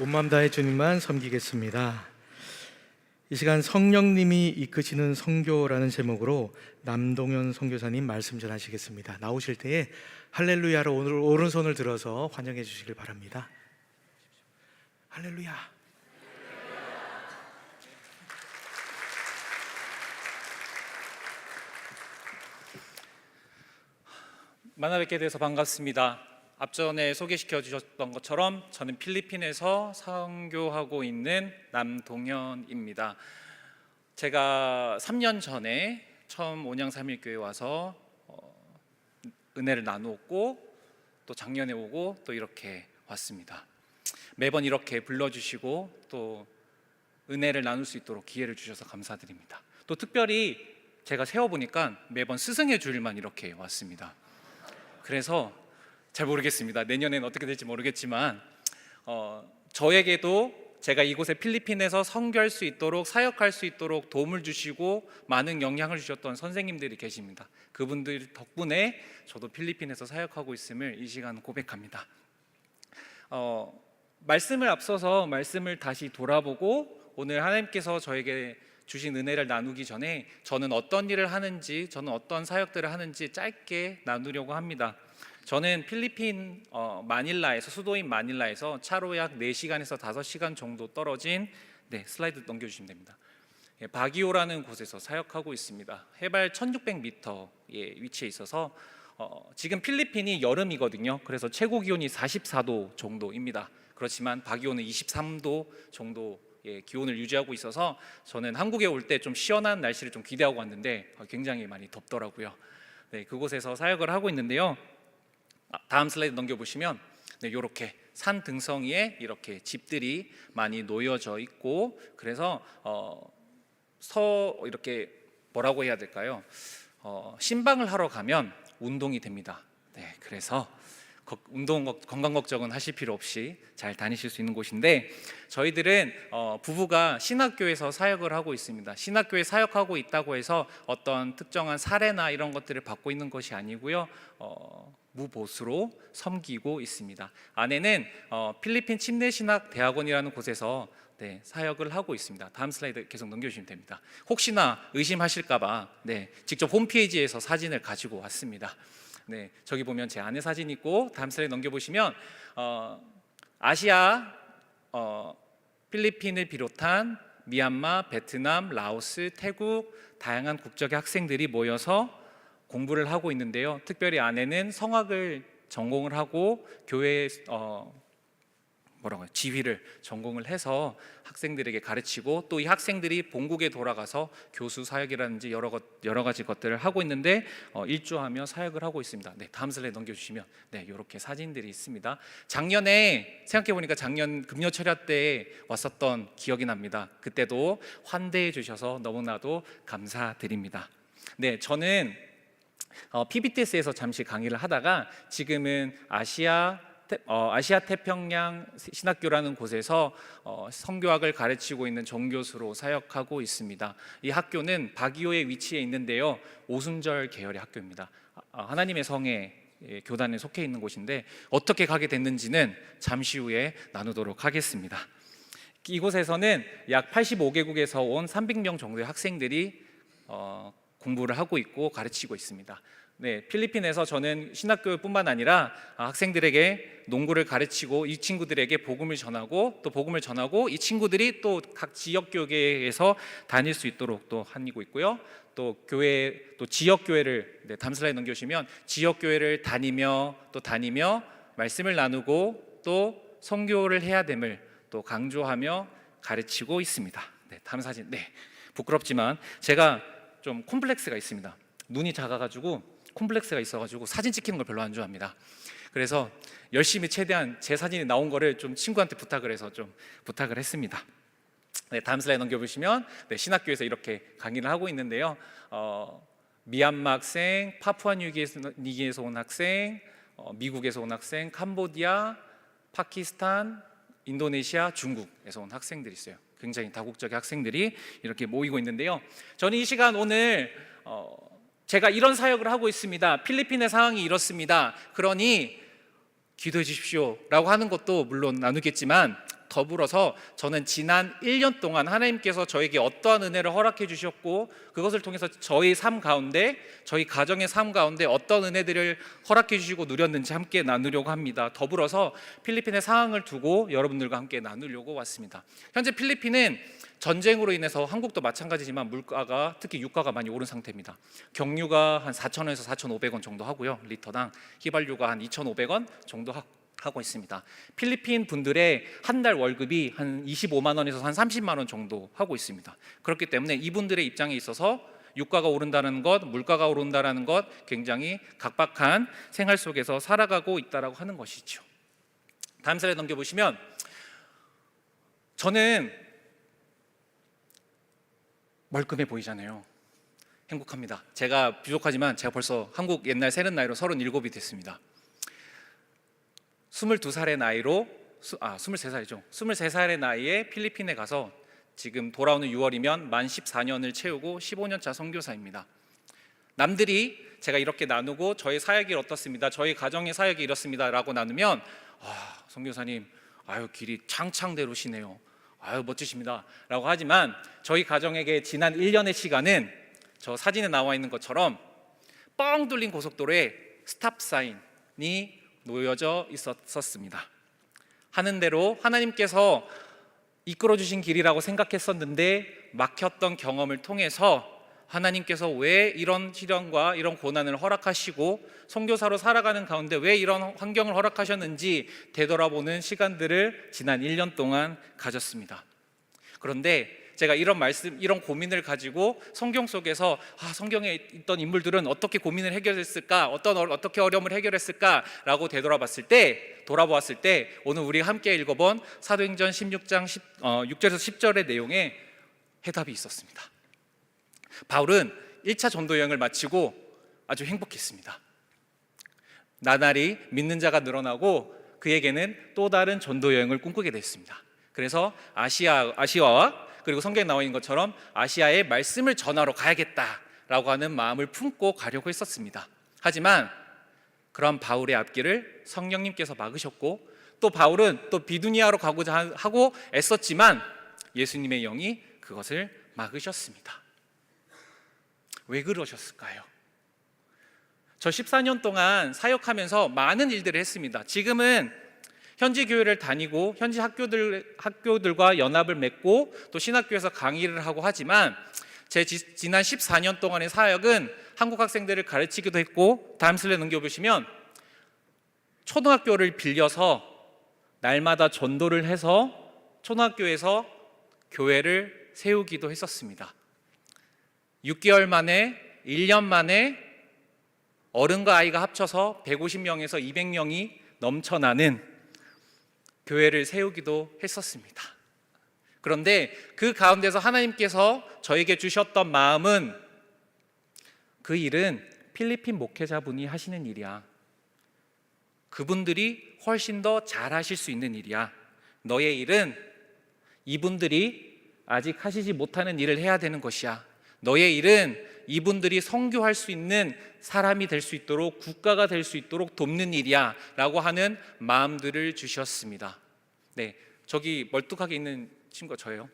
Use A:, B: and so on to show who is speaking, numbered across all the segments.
A: 온맘 다해 주님만 섬기겠습니다. 이 시간 성령님이 이끄시는 선교라는 제목으로 남동현 선교사님 말씀 전하시겠습니다. 나오실 때에 할렐루야로 오늘 오른손을 들어서 환영해 주시길 바랍니다. 할렐루야.
B: 만나 뵙게 돼서 반갑습니다. 앞전에 소개시켜 주셨던 것처럼 저는 필리핀에서 선교하고 있는 남동현입니다. 제가 3년 전에 처음 온양삼일교회 와서 은혜를 나누었고 또 작년에 오고 또 이렇게 왔습니다. 매번 이렇게 불러주시고 또 은혜를 나눌 수 있도록 기회를 주셔서 감사드립니다. 또 특별히 제가 세어보니까 매번 스승의 주일만 이렇게 왔습니다. 그래서 잘 모르겠습니다. 내년에는 어떻게 될지 모르겠지만 저에게도 제가 이곳에 필리핀에서 선교할 수 있도록 사역할 수 있도록 도움을 주시고 많은 영향을 주셨던 선생님들이 계십니다. 그분들 덕분에 저도 필리핀에서 사역하고 있음을 이 시간 고백합니다. 말씀을 앞서서 말씀을 다시 돌아보고 오늘 하나님께서 저에게 주신 은혜를 나누기 전에 저는 어떤 일을 하는지, 저는 어떤 사역들을 하는지 짧게 나누려고 합니다. 저는 필리핀 마닐라에서, 수도인 마닐라에서 차로 약 4시간에서 5시간 정도 떨어진 슬라이드 넘겨주시면 됩니다. 바기오라는 곳에서 사역하고 있습니다. 해발 1600m에 위치해 있어서 지금 필리핀이 여름이거든요. 그래서 최고 기온이 44도 정도입니다. 그렇지만 바기오는 23도 정도 기온을 유지하고 있어서 저는 한국에 올 때 좀 시원한 날씨를 좀 기대하고 왔는데 굉장히 많이 덥더라고요. 그곳에서 사역을 하고 있는데요. 다음 슬라이드 넘겨보시면 이렇게 산 등성이에 이렇게 집들이 많이 놓여져 있고, 그래서 이렇게 뭐라고 해야 될까요? 신방을 하러 가면 운동이 됩니다. 그래서 운동 건강 걱정은 하실 필요 없이 잘 다니실 수 있는 곳인데, 저희들은 부부가 신학교에서 사역을 하고 있습니다. 신학교에 사역하고 있다고 해서 어떤 특정한 사례나 이런 것들을 받고 있는 것이 아니고요, 무보수로 섬기고 있습니다. 아내는 필리핀 침례신학대학원이라는 곳에서 사역을 하고 있습니다. 다음 슬라이드 계속 넘겨주시면 됩니다. 혹시나 의심하실까봐 직접 홈페이지에서 사진을 가지고 왔습니다. 저기 보면 제 아내 사진 있고, 다음 슬라이드 넘겨보시면 아시아, 필리핀을 비롯한 미얀마, 베트남, 라오스, 태국 다양한 국적의 학생들이 모여서 공부를 하고 있는데요. 특별히 아내는 성악을 전공을 하고 교회 지휘를 전공을 해서 학생들에게 가르치고, 또 이 학생들이 본국에 돌아가서 교수 사역이라든지 여러 가지 것들을 하고 있는데 일조하며 사역을 하고 있습니다. 다음 슬라이드 넘겨주시면 이렇게 사진들이 있습니다. 작년에 생각해보니까 작년 금요철야 때 왔었던 기억이 납니다. 그때도 환대해 주셔서 너무나도 감사드립니다. 저는 PBTS에서 잠시 강의를 하다가 지금은 아시아 태평양 신학교라는 곳에서 선교학을 가르치고 있는 정교수로 사역하고 있습니다. 이 학교는 바기오에 위치해 있는데요, 오순절 계열의 학교입니다. 하나님의 성의 교단에 속해 있는 곳인데 어떻게 가게 됐는지는 잠시 후에 나누도록 하겠습니다. 이곳에서는 약 85개국에서 온 300명 정도의 학생들이 공부를 하고 있고 가르치고 있습니다. 필리핀에서 저는 신학교뿐만 아니라 학생들에게 농구를 가르치고 이 친구들에게 복음을 전하고, 또 복음을 전하고 이 친구들이 또 각 지역 교회에서 다닐 수 있도록 또 하고 있고요. 또 지역 교회를 다음 슬라이드 넘겨주시면 지역 교회를 다니며 말씀을 나누고 또 선교를 해야 됨을 또 강조하며 가르치고 있습니다. 다음 사진. 부끄럽지만 제가 좀 콤플렉스가 있습니다. 눈이 작아가지고 콤플렉스가 있어가지고 사진 찍히는 걸 별로 안 좋아합니다. 그래서 열심히 최대한 제 사진이 나온 거를 좀 친구한테 부탁을 해서 좀 부탁을 했습니다. 다음 슬라이드 넘겨보시면 신학교에서 이렇게 강의를 하고 있는데요, 미얀마 학생, 파푸아뉴기니에서 온 학생, 미국에서 온 학생, 캄보디아, 파키스탄, 인도네시아, 중국에서 온 학생들이 있어요. 굉장히 다국적의 학생들이 이렇게 모이고 있는데요, 저는 이 시간 오늘 제가 이런 사역을 하고 있습니다. 필리핀의 상황이 이렇습니다. 그러니 기도해 주십시오 라고 하는 것도 물론 나누겠지만, 더불어서 저는 지난 1년 동안 하나님께서 저에게 어떠한 은혜를 허락해 주셨고 그것을 통해서 저희 삶 가운데, 저희 가정의 삶 가운데 어떤 은혜들을 허락해 주시고 누렸는지 함께 나누려고 합니다. 더불어서 필리핀의 상황을 두고 여러분들과 함께 나누려고 왔습니다. 현재 필리핀은 전쟁으로 인해서, 한국도 마찬가지지만 물가가, 특히 유가가 많이 오른 상태입니다. 경유가 한 4,000원에서 4,500원 정도 하고요, 리터당. 휘발유가 한 2,500원 정도 하고 있습니다. 필리핀 분들의 한 달 월급이 한 25만 원에서 한 30만 원 정도 하고 있습니다. 그렇기 때문에 이분들의 입장에 있어서 유가가 오른다는 것, 물가가 오른다는 것, 굉장히 각박한 생활 속에서 살아가고 있다라고 하는 것이죠. 다음 슬라이드 넘겨보시면, 저는 멀끔해 보이잖아요. 행복합니다. 제가 부족하지만 제가 벌써 한국 옛날 세는 나이로 37이 됐습니다. 22살의 나이로 23살이죠. 23살의 나이에 필리핀에 가서 지금 돌아오는 6월이면 만 14년을 채우고 15년차 선교사입니다. 남들이 제가 이렇게 나누고 저희 사역이 어떻습니다, 저희 가정의 사역이 이렇습니다 라고 나누면, 선교사님 길이 창창대로시네요, 멋지십니다 라고 하지만, 저희 가정에게 지난 1년의 시간은 저 사진에 나와 있는 것처럼 뻥 뚫린 고속도로에 스탑사인이 놓여져 있었습니다. 하는 대로 하나님께서 이끌어 주신 길이라고 생각했었는데, 막혔던 경험을 통해서 하나님께서 왜 이런 시련과 이런 고난을 허락하시고 선교사로 살아가는 가운데 왜 이런 환경을 허락하셨는지 되돌아보는 시간들을 지난 1년 동안 가졌습니다. 그런데 제가 이런 고민을 가지고 성경 속에서 성경에 있던 인물들은 어떻게 고민을 해결했을까, 어떻게 어려움을 해결했을까라고 돌아보았을 때 오늘 우리 함께 읽어본 사도행전 16장 6절에서 10절의 내용에 해답이 있었습니다. 바울은 1차 전도 여행을 마치고 아주 행복했습니다. 나날이 믿는 자가 늘어나고 그에게는 또 다른 전도 여행을 꿈꾸게 됐습니다. 그래서 아시아와, 그리고 성경에 나와 있는 것처럼 아시아에 말씀을 전하러 가야겠다라고 하는 마음을 품고 가려고 했었습니다. 하지만 그런 바울의 앞길을 성령님께서 막으셨고, 또 바울은 또 비두니아로 가고자 하고 애썼지만 예수님의 영이 그것을 막으셨습니다. 왜 그러셨을까요? 저 14년 동안 사역하면서 많은 일들을 했습니다. 지금은 현지 교회를 다니고 현지 학교들과 연합을 맺고 또 신학교에서 강의를 하고 하지만, 제 지난 14년 동안의 사역은 한국 학생들을 가르치기도 했고, 다음 슬라이드 넘겨보시면 초등학교를 빌려서 날마다 전도를 해서 초등학교에서 교회를 세우기도 했었습니다. 6개월 만에, 1년 만에 어른과 아이가 합쳐서 150명에서 200명이 넘쳐나는 교회를 세우기도 했었습니다. 그런데 그 가운데서 하나님께서 저에게 주셨던 마음은, 그 일은 필리핀 목회자분이 하시는 일이야. 그분들이 훨씬 더 잘하실 수 있는 일이야. 너의 일은 이분들이 아직 하시지 못하는 일을 해야 되는 것이야. 너의 일은 이분들이 선교할 수 있는 사람이 될 수 있도록, 국가가 될 수 있도록 돕는 일이야 라고 하는 마음들을 주셨습니다. 네, 저기 멀뚝하게 있는 친구가 저예요.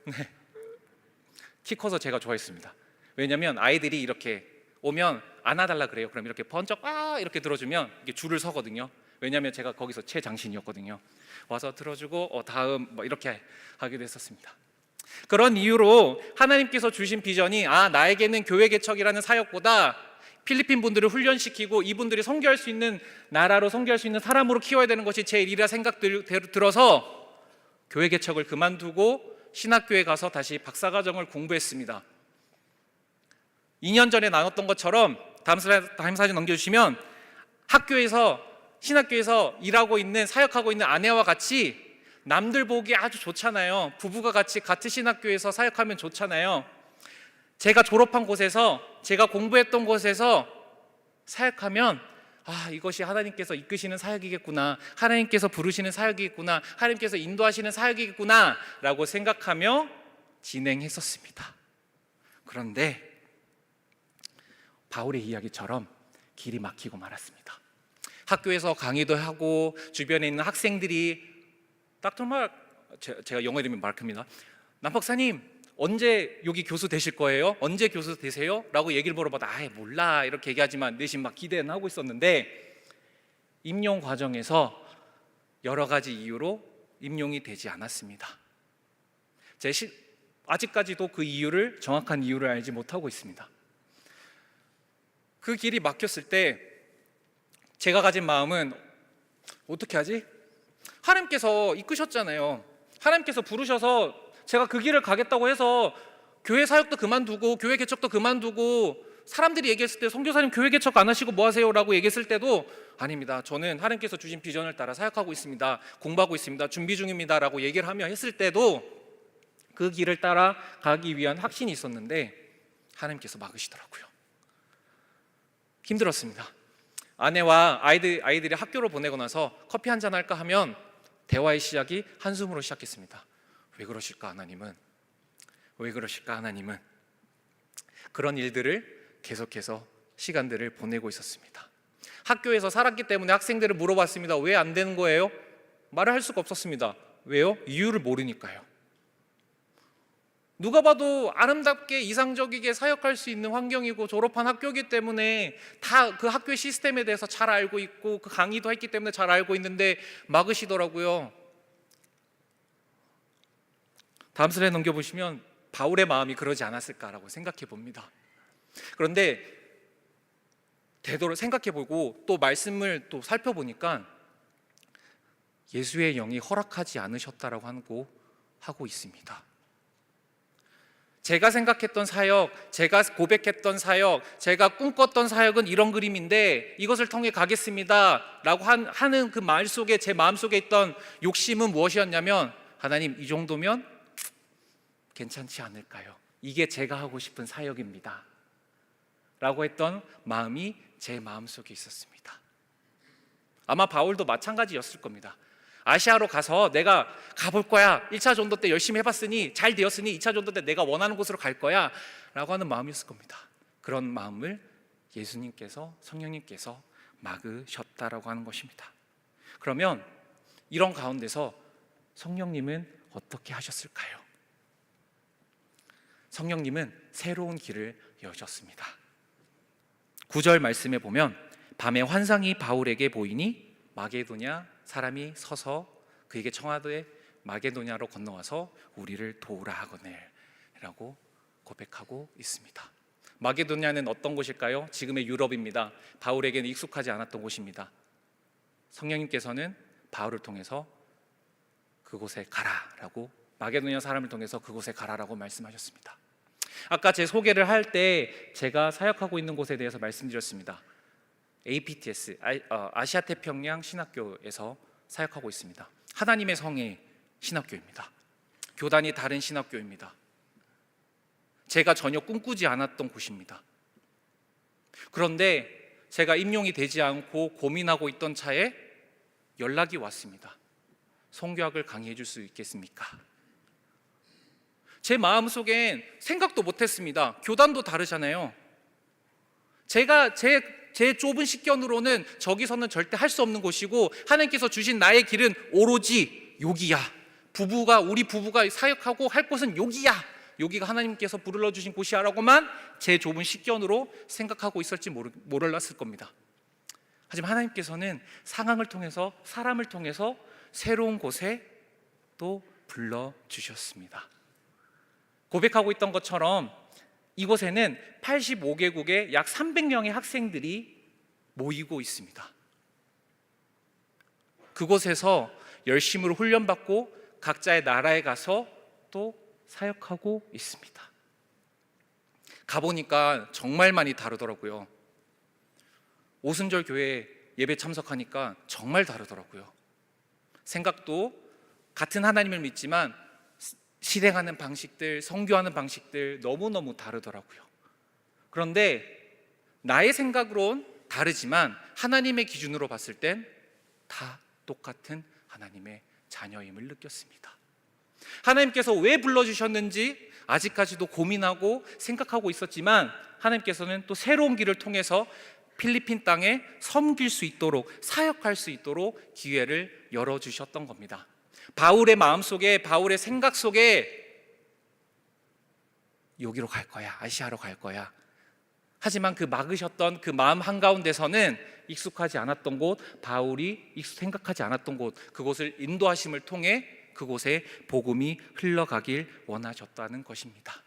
B: 키 커서 제가 좋아했습니다. 왜냐하면 아이들이 이렇게 오면 안아달라 그래요. 그럼 이렇게 번쩍 이렇게 들어주면 이게 줄을 서거든요. 왜냐하면 제가 거기서 최장신이었거든요. 와서 들어주고 다음 이렇게 하기도 했었습니다. 그런 이유로 하나님께서 주신 비전이, 나에게는 교회 개척이라는 사역보다 필리핀 분들을 훈련시키고 이분들이 선교할 수 있는 나라로, 선교할 수 있는 사람으로 키워야 되는 것이 제 일이라 들어서 교회 개척을 그만두고 신학교에 가서 다시 박사과정을 공부했습니다. 2년 전에 나눴던 것처럼, 다음 사진 넘겨주시면, 신학교에서 일하고 있는, 사역하고 있는 아내와 같이 남들 보기 아주 좋잖아요. 부부가 같이 같은 신학교에서 사역하면 좋잖아요. 제가 졸업한 곳에서, 제가 공부했던 곳에서 사역하면 이것이 하나님께서 이끄시는 사역이겠구나, 하나님께서 부르시는 사역이겠구나, 하나님께서 인도하시는 사역이겠구나 라고 생각하며 진행했었습니다. 그런데 바울의 이야기처럼 길이 막히고 말았습니다. 학교에서 강의도 하고 주변에 있는 학생들이 닥터 마크, 제가 영어 이름이 마크입니다. 남 박사님 언제 여기 교수 되실 거예요? 언제 교수 되세요? 라고 얘기를 물어봐도 아예 몰라 이렇게 얘기하지만 내심 막 기대는 하고 있었는데 임용 과정에서 여러 가지 이유로 임용이 되지 않았습니다. 아직까지도 그 이유를, 정확한 이유를 알지 못하고 있습니다. 그 길이 막혔을 때 제가 가진 마음은 어떻게 하지? 하나님께서 이끄셨잖아요. 하나님께서 부르셔서 제가 그 길을 가겠다고 해서 교회 사역도 그만두고 교회 개척도 그만두고 사람들이 얘기했을 때 선교사님 교회 개척 안 하시고 뭐 하세요? 라고 얘기했을 때도 아닙니다. 저는 하나님께서 주신 비전을 따라 사역하고 있습니다. 공부하고 있습니다. 준비 중입니다. 라고 얘기를 하며 했을 때도 그 길을 따라 가기 위한 확신이 있었는데 하나님께서 막으시더라고요. 힘들었습니다. 아내와 아이들이 학교를 보내고 나서 커피 한잔 할까 하면 대화의 시작이 한숨으로 시작했습니다. 왜 그러실까 하나님은? 왜 그러실까 하나님은? 그런 일들을 계속해서 시간들을 보내고 있었습니다. 학교에서 살았기 때문에 학생들을 물어봤습니다. 왜 안 되는 거예요? 말을 할 수가 없었습니다. 왜요? 이유를 모르니까요. 누가 봐도 아름답게 이상적이게 사역할 수 있는 환경이고 졸업한 학교이기 때문에 다 그 학교의 시스템에 대해서 잘 알고 있고 그 강의도 했기 때문에 잘 알고 있는데 막으시더라고요. 다음 슬라이드 넘겨보시면 바울의 마음이 그러지 않았을까라고 생각해 봅니다. 그런데 되도록 생각해보고 또 말씀을 또 살펴보니까 예수의 영이 허락하지 않으셨다라고 하고 있습니다. 제가 생각했던 사역, 제가 고백했던 사역, 제가 꿈꿨던 사역은 이런 그림인데 이것을 통해 가겠습니다 라고 하는 그 말 속에 제 마음속에 있던 욕심은 무엇이었냐면 하나님 이 정도면 괜찮지 않을까요? 이게 제가 하고 싶은 사역입니다 라고 했던 마음이 제 마음속에 있었습니다. 아마 바울도 마찬가지였을 겁니다. 아시아로 가서 내가 가볼 거야. 1차 전도 때 열심히 해봤으니 잘 되었으니 2차 전도 때 내가 원하는 곳으로 갈 거야 라고 하는 마음이었을 겁니다. 그런 마음을 예수님께서, 성령님께서 막으셨다라고 하는 것입니다. 그러면 이런 가운데서 성령님은 어떻게 하셨을까요? 성령님은 새로운 길을 여셨습니다. 9절 말씀에 보면 밤에 환상이 바울에게 보이니 마게도냐 사람이 서서 그에게 청하되 마게도냐로 건너와서 우리를 도우라 하거늘 라고 고백하고 있습니다. 마게도냐는 어떤 곳일까요? 지금의 유럽입니다. 바울에게는 익숙하지 않았던 곳입니다. 성령님께서는 바울을 통해서 그곳에 가라라고, 마게도냐 사람을 통해서 그곳에 가라라고 말씀하셨습니다. 아까 제 소개를 할 때 제가 사역하고 있는 곳에 대해서 말씀드렸습니다. APTS, 아시아 태평양 신학교에서 사역하고 있습니다. 하나님의 성의 신학교입니다. 교단이 다른 신학교입니다. 제가 전혀 꿈꾸지 않았던 곳입니다. 그런데 제가 임용이 되지 않고 고민하고 있던 차에 연락이 왔습니다. 선교학을 강의해 줄 수 있겠습니까? 제 마음속엔 생각도 못했습니다. 교단도 다르잖아요. 제가 제 좁은 식견으로는 저기서는 절대 할 수 없는 곳이고 하나님께서 주신 나의 길은 오로지 여기야. 우리 부부가 사역하고 할 곳은 여기야. 여기가 하나님께서 불러주신 곳이야라고만 제 좁은 식견으로 생각하고 있을지 몰랐을 겁니다. 하지만 하나님께서는 상황을 통해서, 사람을 통해서 새로운 곳에 또 불러주셨습니다. 고백하고 있던 것처럼 이곳에는 85개국의 약 300명의 학생들이 모이고 있습니다. 그곳에서 열심으로 훈련받고 각자의 나라에 가서 또 사역하고 있습니다. 가보니까 정말 많이 다르더라고요. 오순절 교회 예배 참석하니까 정말 다르더라고요. 생각도 같은 하나님을 믿지만 실행하는 방식들, 선교하는 방식들 너무너무 다르더라고요. 그런데 나의 생각으론 다르지만 하나님의 기준으로 봤을 땐 다 똑같은 하나님의 자녀임을 느꼈습니다. 하나님께서 왜 불러주셨는지 아직까지도 고민하고 생각하고 있었지만 하나님께서는 또 새로운 길을 통해서 필리핀 땅에 섬길 수 있도록, 사역할 수 있도록 기회를 열어주셨던 겁니다. 바울의 마음속에, 바울의 생각 속에 여기로 갈 거야, 아시아로 갈 거야. 하지만 그 막으셨던 그 마음 한가운데서는 익숙하지 않았던 곳, 바울이 생각하지 않았던 곳, 그곳을 인도하심을 통해 그곳에 복음이 흘러가길 원하셨다는 것입니다.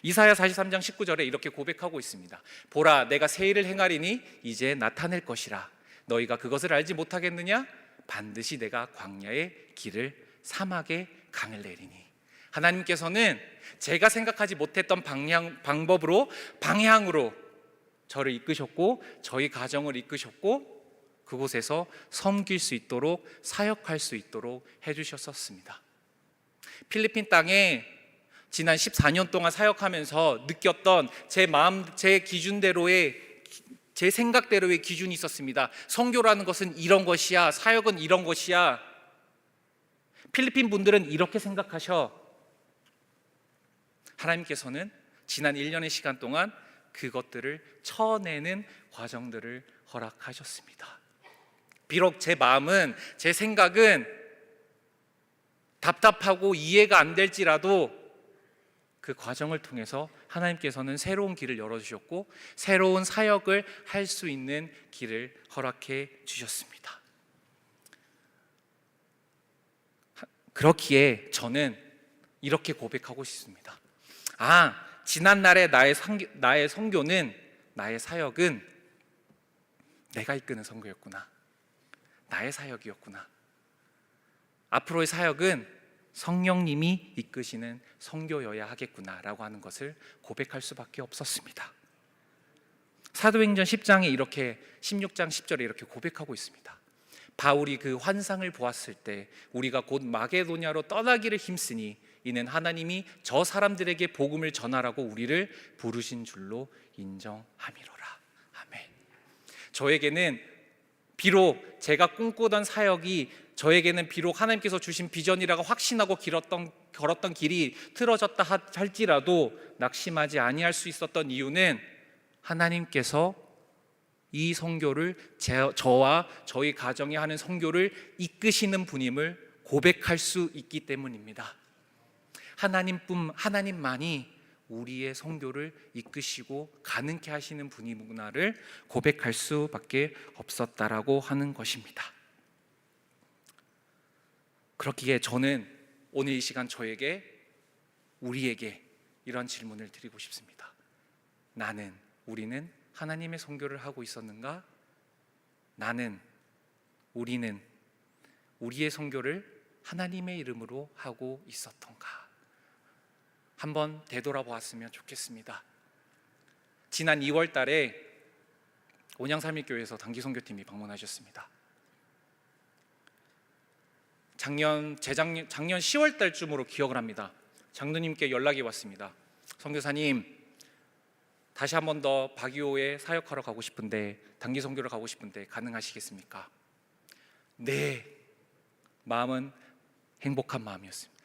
B: 이사야 43장 19절에 이렇게 고백하고 있습니다. 보라, 내가 새 일을 행하리니 이제 나타낼 것이라. 너희가 그것을 알지 못하겠느냐? 반드시 내가 광야의 길을, 사막의 강을 내리니. 하나님께서는 제가 생각하지 못했던 방법으로, 방향으로 저를 이끄셨고, 저희 가정을 이끄셨고, 그곳에서 섬길 수 있도록, 사역할 수 있도록 해주셨었습니다. 필리핀 땅에 지난 14년 동안 사역하면서 느꼈던 제 마음, 제 기준대로의, 제 생각대로의 기준이 있었습니다. 선교라는 것은 이런 것이야, 사역은 이런 것이야. 필리핀 분들은 이렇게 생각하셔. 하나님께서는 지난 1년의 시간 동안 그것들을 쳐내는 과정들을 허락하셨습니다. 비록 제 마음은, 제 생각은 답답하고 이해가 안 될지라도 그 과정을 통해서 하나님께서는 새로운 길을 열어주셨고, 새로운 사역을 할 수 있는 길을 허락해 주셨습니다. 그렇기에 저는 이렇게 고백하고 싶습니다. 지난날의 나의 선교는, 나의 사역은 내가 이끄는 선교였구나. 나의 사역이었구나. 앞으로의 사역은 성령님이 이끄시는 선교여야 하겠구나라고 하는 것을 고백할 수밖에 없었습니다. 사도행전 10장에 이렇게, 16장 10절에 이렇게 고백하고 있습니다. 바울이 그 환상을 보았을 때 우리가 곧 마게도냐로 떠나기를 힘쓰니 이는 하나님이 저 사람들에게 복음을 전하라고 우리를 부르신 줄로 인정함이로라. 아멘. 저에게는 비록 제가 꿈꾸던 사역이, 저에게는 비록 하나님께서 주신 비전이라고 확신하고 걸었던 길이 틀어졌다 할지라도 낙심하지 아니할 수 있었던 이유는 하나님께서 이 선교를, 저와 저희 가정이 하는 선교를 이끄시는 분임을 고백할 수 있기 때문입니다. 하나님만이 우리의 선교를 이끄시고 가능케 하시는 분이구나를 고백할 수밖에 없었다라고 하는 것입니다. 그렇기에 저는 오늘 이 시간 우리에게 이런 질문을 드리고 싶습니다. 우리는 하나님의 선교를 하고 있었는가? 우리는 우리의 선교를 하나님의 이름으로 하고 있었던가? 한번 되돌아보았으면 좋겠습니다. 지난 2월 달에 온양삼일교회에서 단기선교팀이 방문하셨습니다. 작년 10월 달쯤으로 기억을 합니다. 장로님께 연락이 왔습니다. 선교사님, 다시 한 번 더 박이호에 사역하러 가고 싶은데, 단기 선교를 가고 싶은데 가능하시겠습니까? 네. 마음은 행복한 마음이었습니다.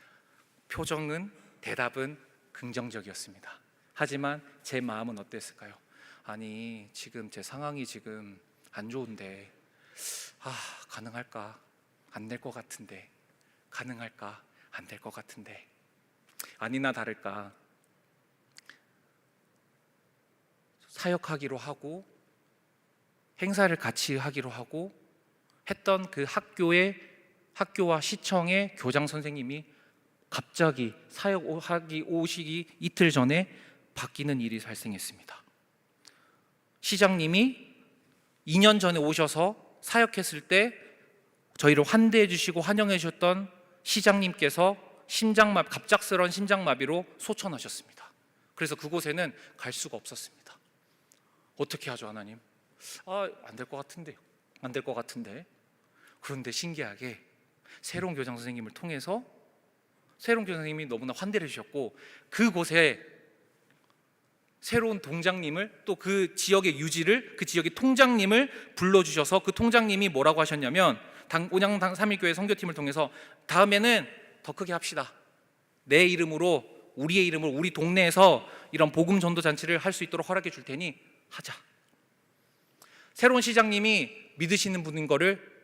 B: 대답은 긍정적이었습니다. 하지만 제 마음은 어땠을까요? 아니, 지금 제 상황이 지금 안 좋은데, 가능할까? 안 될 것 같은데, 가능할까? 안 될 것 같은데. 아니나 다를까 사역하기로 하고 행사를 같이 하기로 하고 했던 그 학교와 시청의 교장 선생님이 갑자기 사역하기 오시기 이틀 전에 바뀌는 일이 발생했습니다. 시장님이 2년 전에 오셔서 사역했을 때 저희를 환대해 주시고 환영해 주셨던 시장님께서 갑작스러운 심장마비로 소천하셨습니다. 그래서 그곳에는 갈 수가 없었습니다. 어떻게 하죠, 하나님? 안 될 것 같은데요. 안 될 것 같은데. 그런데 신기하게 새로운 교장 선생님을 통해서, 새로운 교장 선생님이 너무나 환대를 해주셨고, 그곳에 새로운 동장님을, 또 그 지역의 그 지역의 통장님을 불러주셔서, 그 통장님이 뭐라고 하셨냐면, 온양 삼일교회 선교팀을 통해서 다음에는 더 크게 합시다. 내 이름으로, 우리의 이름으로 우리 동네에서 이런 복음 전도 잔치를 할 수 있도록 허락해 줄 테니 하자. 새로운 시장님이 믿으시는 분인 거를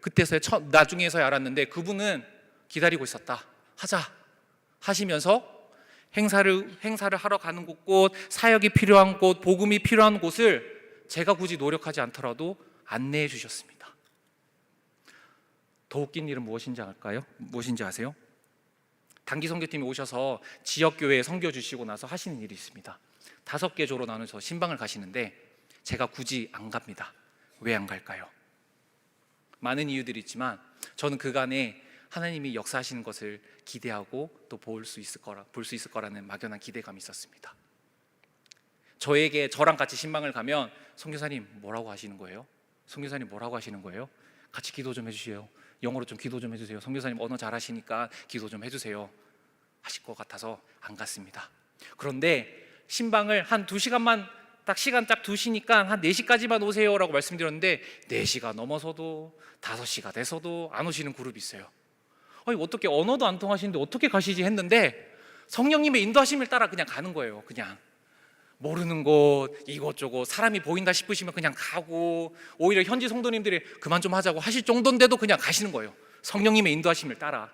B: 나중에서야 알았는데, 그분은 기다리고 있었다. 하자 하시면서 행사를 하러 가는 곳, 사역이 필요한 곳, 복음이 필요한 곳을 제가 굳이 노력하지 않더라도 안내해 주셨습니다. 더 웃긴 일은 무엇인지 알까요? 무엇인지 아세요? 단기 선교팀이 오셔서 지역교회에 선교 주시고 나서 하시는 일이 있습니다. 5개 조로 나눠서 신방을 가시는데 제가 굳이 안 갑니다. 왜 안 갈까요? 많은 이유들이 있지만 저는 그간에 하나님이 역사하시는 것을 기대하고 또 볼 수 있을 거라는 막연한 기대감이 있었습니다. 저랑 같이 신방을 가면 선교사님 뭐라고 하시는 거예요? 선교사님 뭐라고 하시는 거예요? 같이 기도 좀 해주세요. 영어로 좀 기도 좀 해주세요. 선교사님 언어 잘하시니까 기도 좀 해주세요 하실 것 같아서 안 갔습니다. 그런데 신방을 한 2시간만 시간 딱 두시니까 한 4시까지만 오세요 라고 말씀드렸는데 4시가 넘어서도 5시가 돼서도 안 오시는 그룹이 있어요. 아니, 어떻게 언어도 안 통하시는데 어떻게 가시지 했는데 성령님의 인도하심을 따라 그냥 가는 거예요. 그냥 모르는 곳 이것저것 사람이 보인다 싶으시면 그냥 가고, 오히려 현지 성도님들이 그만 좀 하자고 하실 정도인데도 그냥 가시는 거예요. 성령님의 인도하심을 따라.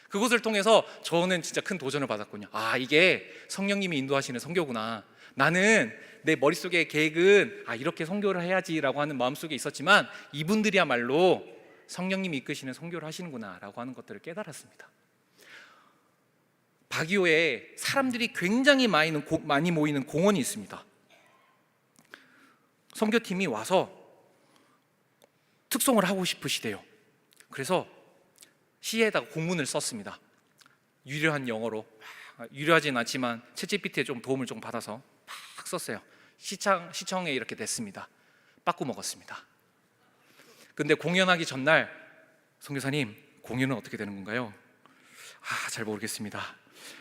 B: 그것을 통해서 저는 진짜 큰 도전을 받았군요. 아, 이게 성령님이 인도하시는 선교구나. 나는 내 머릿속에 계획은 이렇게 선교를 해야지라고 하는 마음속에 있었지만 이분들이야말로 성령님이 이끄시는 선교를 하시는구나 라고 하는 것들을 깨달았습니다. 바기오에 사람들이 굉장히 많이 모이는 공원이 있습니다. 선교팀이 와서 특송을 하고 싶으시대요. 그래서 시에다가 공문을 썼습니다. 유려한 영어로, 유려하진 않지만 챗GPT의 좀 도움을 좀 받아서 막 썼어요. 시청에 이렇게 냈습니다. 빠꾸 먹었습니다. 근데 공연하기 전날 선교사님 공연은 어떻게 되는 건가요? 잘 모르겠습니다.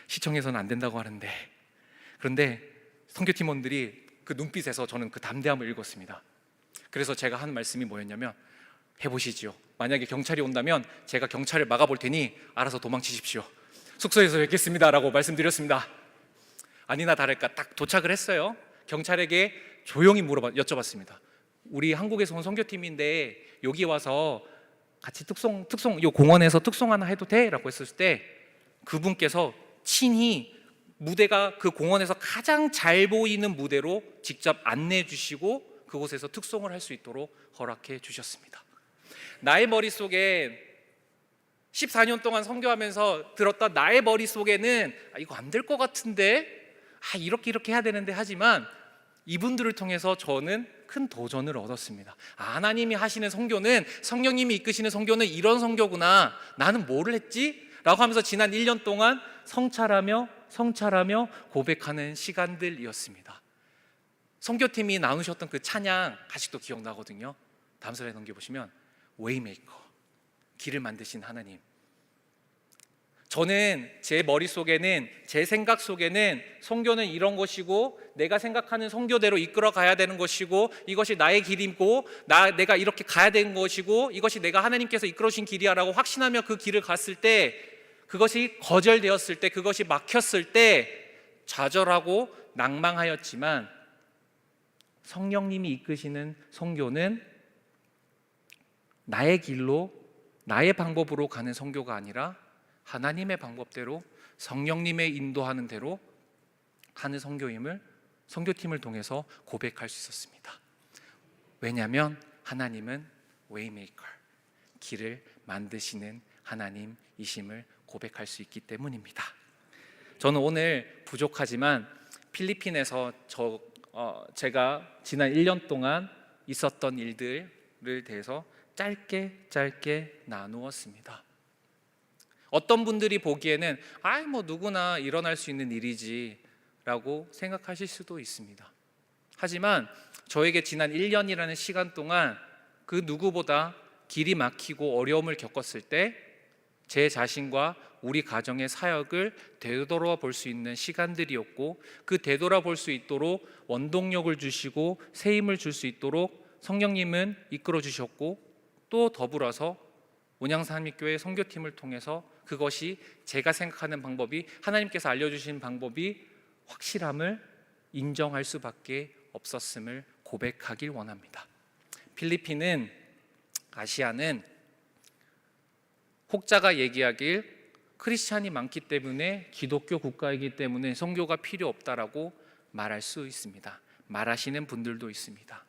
B: 시청에서는 안 된다고 하는데. 그런데 선교팀원들이 그 눈빛에서 저는 그 담대함을 읽었습니다. 그래서 제가 하는 말씀이 뭐였냐면, 해보시지요. 만약에 경찰이 온다면 제가 경찰을 막아볼 테니 알아서 도망치십시오. 숙소에서 뵙겠습니다 라고 말씀드렸습니다. 아니나 다를까 딱 도착을 했어요. 경찰에게 조용히 여쭤봤습니다. 우리 한국에서 온 선교팀인데 여기 와서 같이 특송 요 공원에서 특송 하나 해도 돼? 라고 했을 때 그분께서 친히 무대가 그 공원에서 가장 잘 보이는 무대로 직접 안내해 주시고 그곳에서 특송을 할 수 있도록 허락해 주셨습니다. 나의 머릿속에 14년 동안 선교하면서 들었던 나의 머릿속에는 이거 안 될 것 같은데, 이렇게 해야 되는데 하지만 이분들을 통해서 저는 큰 도전을 얻었습니다. 하나님이 하시는 선교는, 성령님이 이끄시는 선교는 이런 선교구나. 나는 뭐를 했지? 라고 하면서 지난 1년 동안 성찰하며 고백하는 시간들이었습니다. 선교팀이 나누셨던 그 찬양 아직도 기억나거든요. 다음 슬라이드 넘겨보시면 웨이메이커, 길을 만드신 하나님. 저는 제 머릿속에는, 제 생각 속에는 선교는 이런 것이고 내가 생각하는 선교대로 이끌어 가야 되는 것이고 이것이 나의 길이고 내가 이렇게 가야 되는 것이고 이것이 내가 하나님께서 이끌어 주신 길이야 라고 확신하며 그 길을 갔을 때, 그것이 거절되었을 때, 그것이 막혔을 때 좌절하고 낭망하였지만 성령님이 이끄시는 선교는 나의 길로 나의 방법으로 가는 선교가 아니라 하나님의 방법대로 성령님의 인도하는 대로 하는 선교임을 선교팀을 통해서 고백할 수 있었습니다. 왜냐하면 하나님은 웨이메이커, 길을 만드시는 하나님이심을 고백할 수 있기 때문입니다. 저는 오늘 부족하지만 필리핀에서 제가 지난 1년 동안 있었던 일들을 대해서 짧게 나누었습니다. 어떤 분들이 보기에는 뭐 누구나 일어날 수 있는 일이지 라고 생각하실 수도 있습니다. 하지만 저에게 지난 1년이라는 시간 동안 그 누구보다 길이 막히고 어려움을 겪었을 때 제 자신과 우리 가정의 사역을 되돌아볼 수 있는 시간들이었고, 그 되돌아볼 수 있도록 원동력을 주시고 새 힘을 줄 수 있도록 성령님은 이끌어 주셨고, 또 더불어서 온양산미교회 선교팀을 통해서 그것이 제가 생각하는 방법이, 하나님께서 알려주신 방법이 확실함을 인정할 수밖에 없었음을 고백하길 원합니다. 필리핀은 아시아는 혹자가 얘기하길 크리스찬이 많기 때문에 기독교 국가이기 때문에 선교가 필요 없다라고 말할 수 있습니다. 말하시는 분들도 있습니다.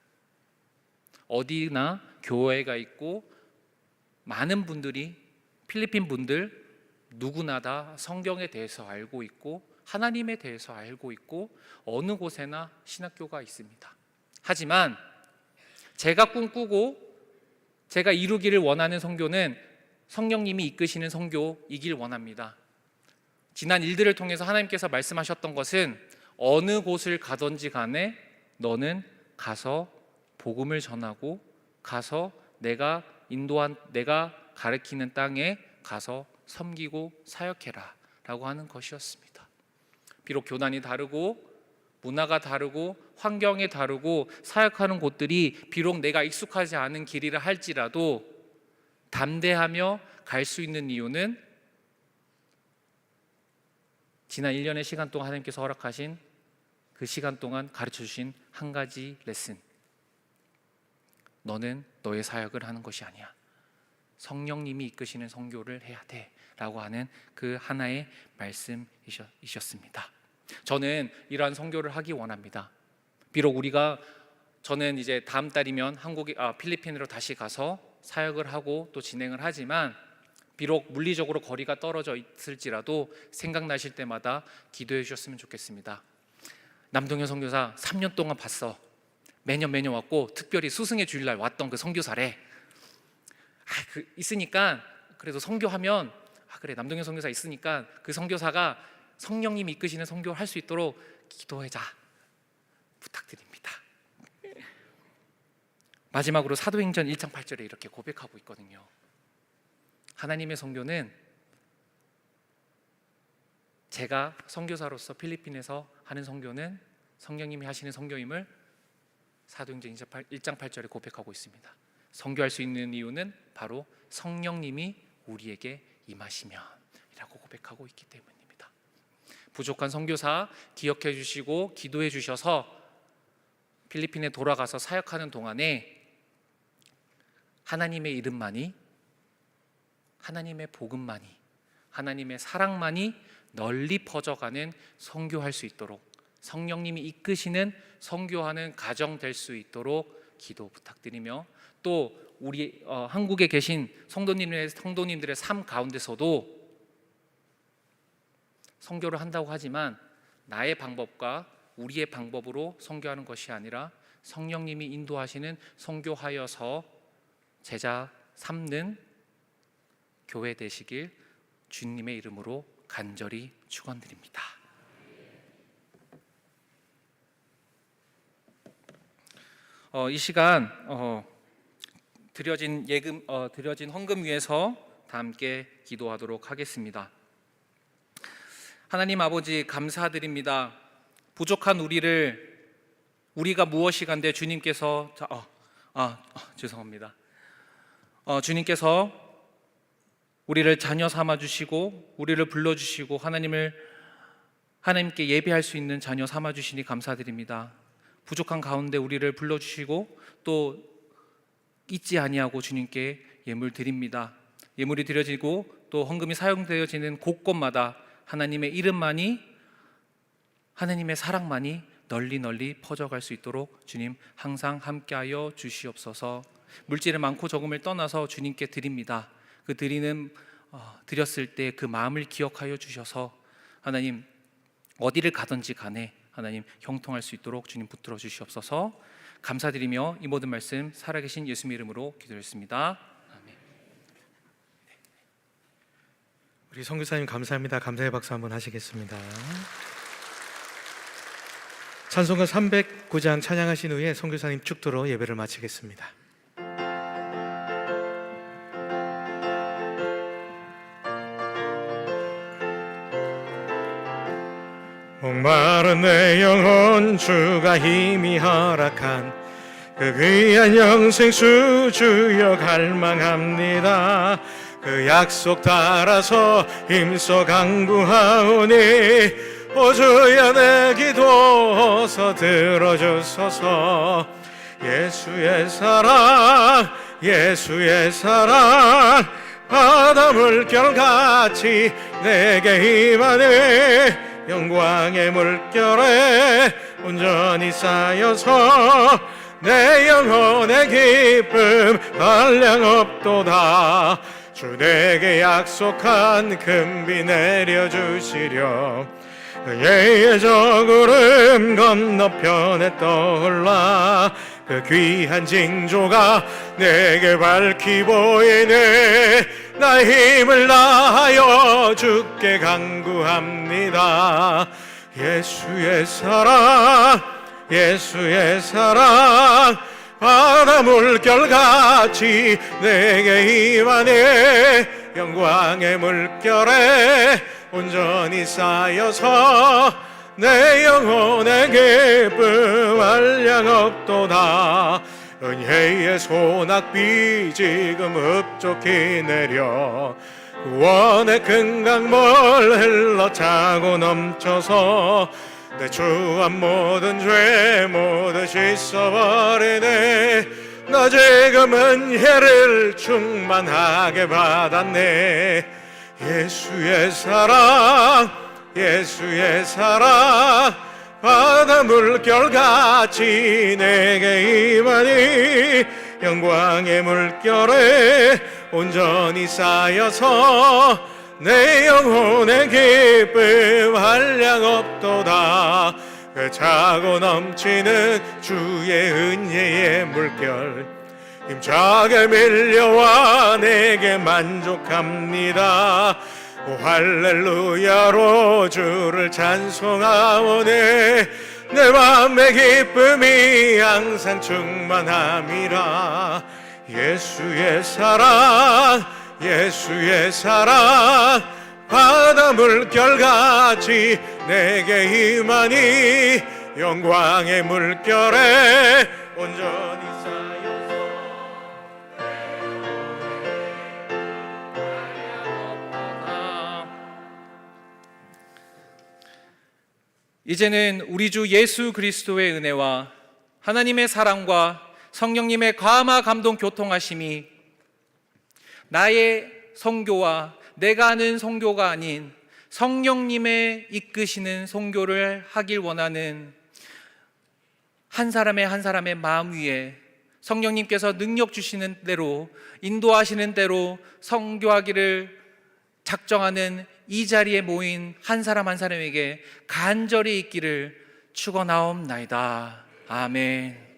B: 어디나 교회가 있고 많은 분들이 필리핀 분들 누구나 다 성경에 대해서 알고 있고 하나님에 대해서 알고 있고 어느 곳에나 신학교가 있습니다. 하지만 제가 꿈꾸고 제가 이루기를 원하는 선교는 성령님이 이끄시는 선교이길 원합니다. 지난 일들을 통해서 하나님께서 말씀하셨던 것은 어느 곳을 가든지 간에 너는 가서 복음을 전하고 가서 내가 가르치는 땅에 가서 섬기고 사역해라 라고 하는 것이었습니다. 비록 교단이 다르고 문화가 다르고 환경이 다르고 사역하는 곳들이 비록 내가 익숙하지 않은 길이라 할지라도 담대하며 갈 수 있는 이유는 지난 1년의 시간 동안 하나님께서 허락하신 그 시간 동안 가르쳐 주신 한 가지 레슨. 너는 너의 사역을 하는 것이 아니야. 성령님이 이끄시는 선교를 해야 돼 라고 하는 그 하나의 말씀이셨습니다. 저는 이러한 선교를 하기 원합니다. 비록 저는 이제 다음 달이면 필리핀으로 다시 가서 사역을 하고 또 진행을 하지만 비록 물리적으로 거리가 떨어져 있을지라도 생각나실 때마다 기도해 주셨으면 좋겠습니다. 남동현 선교사 3년 동안 봤어. 매년 왔고 특별히 스승의 주일날 왔던 그 선교사래. 있으니까 그래도 선교하면 그래 남동현 선교사 있으니까 그 선교사가 성령님이 이끄시는 선교를 할 수 있도록 기도해자 부탁드립니다. 마지막으로 사도행전 1장 8절에 이렇게 고백하고 있거든요. 하나님의 선교는 제가 선교사로서 필리핀에서 하는 선교는 성령님이 하시는 선교임을 사도행전 1장 8절에 고백하고 있습니다. 선교할 수 있는 이유는 바로 성령님이 우리에게 임하시면이라고 고백하고 있기 때문입니다. 부족한 선교사 기억해 주시고 기도해 주셔서 필리핀에 돌아가서 사역하는 동안에 하나님의 이름만이, 하나님의 복음만이, 하나님의 사랑만이 널리 퍼져가는 선교할 수 있도록 성령님이 이끄시는 선교하는 가정 될 수 있도록 기도 부탁드리며 또 우리 한국에 계신 성도님들의 삶 가운데서도 선교를 한다고 하지만 나의 방법과 우리의 방법으로 선교하는 것이 아니라 성령님이 인도하시는 선교하여서 제자 삼는 교회 되시길 주님의 이름으로 간절히 축원드립니다. 이 시간 드려진 헌금 위에서 다 함께 기도하도록 하겠습니다. 하나님 아버지 감사드립니다. 부족한 우리가 무엇이간데 주님께서 죄송합니다. 주님께서 우리를 자녀 삼아 주시고 우리를 불러 주시고 하나님께 예배할 수 있는 자녀 삼아 주시니 감사드립니다. 부족한 가운데 우리를 불러 주시고 또 잊지 아니하고 주님께 예물 드립니다. 예물이 드려지고 또 헌금이 사용되어지는 곳곳마다 하나님의 이름만이, 하나님의 사랑만이 널리 퍼져갈 수 있도록 주님 항상 함께하여 주시옵소서. 물질의 많고 적음을 떠나서 주님께 드립니다. 그 드렸을 때 그 마음을 기억하여 주셔서 하나님 어디를 가든지 간에 하나님 형통할 수 있도록 주님 붙들어 주시옵소서. 감사드리며 이 모든 말씀 살아계신 예수님 이름으로 기도했습니다. 아멘.
A: 우리 선교사님 감사합니다. 감사의 박수 한번 하시겠습니다. 찬송가 309장 찬양하신 후에 선교사님 축도로 예배를 마치겠습니다. 목마른 내 영혼 주가 힘이 허락한 그 귀한 영생수 주여 갈망합니다. 그 약속 따라서 힘써 강구하오니 오 주여 내 기도 어서 들어주소서. 예수의 사랑 예수의 사랑 바다 물결같이 내게 임하네 영광의 물결에 온전히 쌓여서 내 영혼의 기쁨 한량없도다 주 내게 약속한 금비 내려주시려 그의 저구름 건너편에 떠올라 그 귀한 징조가 내게 밝히 보이네 나의 힘을 다하여 주께 간구합니다 예수의 사랑 예수의 사랑 바다 물결같이 내게 임하네 영광의 물결에 온전히 쌓여서 내 영혼의 기쁨 한량없도다 은혜의 소낙비 지금 흡족히 내려 구원의 큰 강물 흘러차고 넘쳐서 내 주한 모든 죄 모두 씻어버리네 나 지금 은혜를 충만하게 받았네 예수의 사랑 예수의 사랑 바다 물결같이 내게 임하니 영광의 물결에 온전히 쌓여서 내 영혼의 기쁨 한량없도다 그 차고 넘치는 주의 은혜의 물결 힘차게 밀려와 내게 만족합니다 오 할렐루야로 주를 찬송하오네 내 맘의 기쁨이 항상 충만함이라 예수의 사랑 예수의 사랑 바다 물결같이 내게 임하니 영광의 물결에 온전히 쌓여서
B: 이제는 우리 주 예수 그리스도의 은혜와 하나님의 사랑과 성령님의 감화 감동 교통하심이 나의 선교와 내가 하는 선교가 아닌 성령님의 이끄시는 선교를 하길 원하는 한 사람의 마음 위에 성령님께서 능력 주시는 대로 인도하시는 대로 선교하기를 작정하는 이 자리에 모인 한 사람 한 사람에게 간절히 있기를 축원하옵나이다. 아멘.